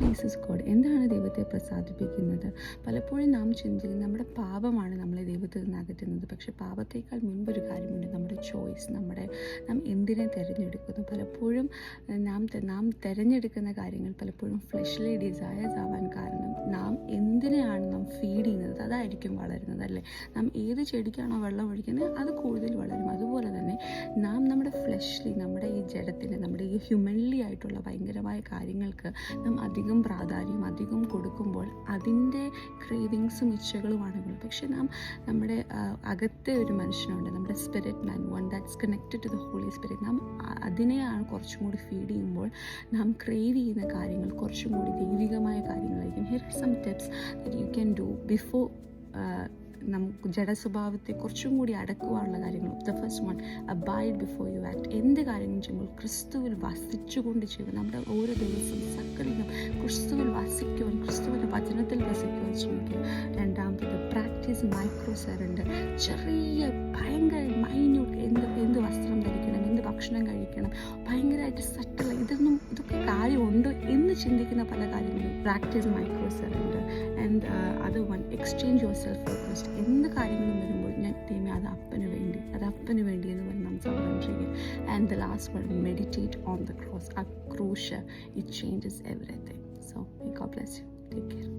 Pleases God? എന്താണ് ദൈവത്തെ പ്രസാദിപ്പിക്കുന്നത്? പലപ്പോഴും നാം ചിന്തിക്കുന്നത് നമ്മുടെ പാപമാണ് നമ്മളെ ദൈവത്തിൽ നിന്ന് അകറ്റുന്നത്. പക്ഷേ പാപത്തേക്കാൾ മുൻപൊരു കാര്യമുണ്ട്, നമ്മുടെ ചോയ്സ്. നാം എന്തിനെ തിരഞ്ഞെടുക്കുന്നു? പലപ്പോഴും നാം തിരഞ്ഞെടുക്കുന്ന കാര്യങ്ങൾ പലപ്പോഴും ഫ്ലഷ്ലി ഡിസയേഴ്സ് ആവാൻ കാരണം നാം എന്തിനെയാണ് നാം ഫീഡ് ചെയ്യുന്നത് അതായിരിക്കും വളരുന്നത്, അല്ലേ? നാം ഏത് ചെടിക്കാണോ വെള്ളം ഒഴിക്കുന്നത് അത് കൂടുതൽ വളരും. അതുപോലെ തന്നെ നാം നമ്മുടെ ഫ്ലഷ്ലി, നമ്മുടെ ഈ ജഡത്തിന്, നമ്മുടെ ഈ ഹ്യൂമൻലി ആയിട്ടുള്ള ഭയങ്കരമായ കാര്യങ്ങൾക്ക് നാം അധികം പ്രാധാന്യം അധികം കൊടുക്കുമ്പോൾ അതിൻ്റെ ക്രേവിങ്സും ഇച്ഛകളുമാണ്. പക്ഷെ നമ്മുടെ അകത്തെ ഒരു മനുഷ്യനുണ്ട്, നമ്മുടെ spirit man, one that's connected to the holy spirit. നാം അതിനെയാണ് കുറച്ചും കൂടി ഫീഡ് ചെയ്യുമ്പോൾ നാം ക്രേവ് ചെയ്യുന്ന കാര്യങ്ങൾ കുറച്ചും കൂടി ദൈവികമായ കാര്യങ്ങളായിരിക്കും. Here are some tips that you can do before നമുക്ക് ജഡസ്വഭാവത്തെ കുറച്ചും കൂടി അടക്കുവാനുള്ള കാര്യങ്ങൾ. The first one, abide before you act. എന്ത് കാര്യങ്ങളും ചെയ്യുമ്പോൾ ക്രിസ്തുവിൽ വസിച്ചുകൊണ്ട് ചെയ്യുക. നമ്മുടെ ഓരോ ദിവസവും സകലം ക്രിസ്തുവിൽ വസിക്കുവാൻ, ക്രിസ്തുവിൻ്റെ വചനത്തിൽ വസിക്കുവാൻ ശ്രമിക്കുക. രണ്ടാമത്തത്, പ്രാക്ടീസ് മൈക്രോ സറണ്ടർ. ചെറിയ ഭയങ്കര മൈന്യൂട്ട്, എന്ത് വസ്ത്രം ധരിക്കണം, എന്ത് ഭക്ഷണം കഴിക്കണം, ഭയങ്കരമായിട്ട് സട്ടൽ, ഇതൊക്കെ കാര്യമുണ്ടോ എന്ന് ചിന്തിക്കുന്ന പല കാര്യങ്ങളും. Practice micro surrender. And other one, exchange your self for Christ. എന്ത് കാര്യങ്ങളും വരുമ്പോൾ ഞാൻ ദൈവമേ അത് അപ്പന് വേണ്ടി എന്ന് പറഞ്ഞ് നാം സറണ്ടർ ചെയ്യുക. And the last one, meditate on the cross. ആ ക്രൂശ്, it changes everything. So may God bless you. Take care.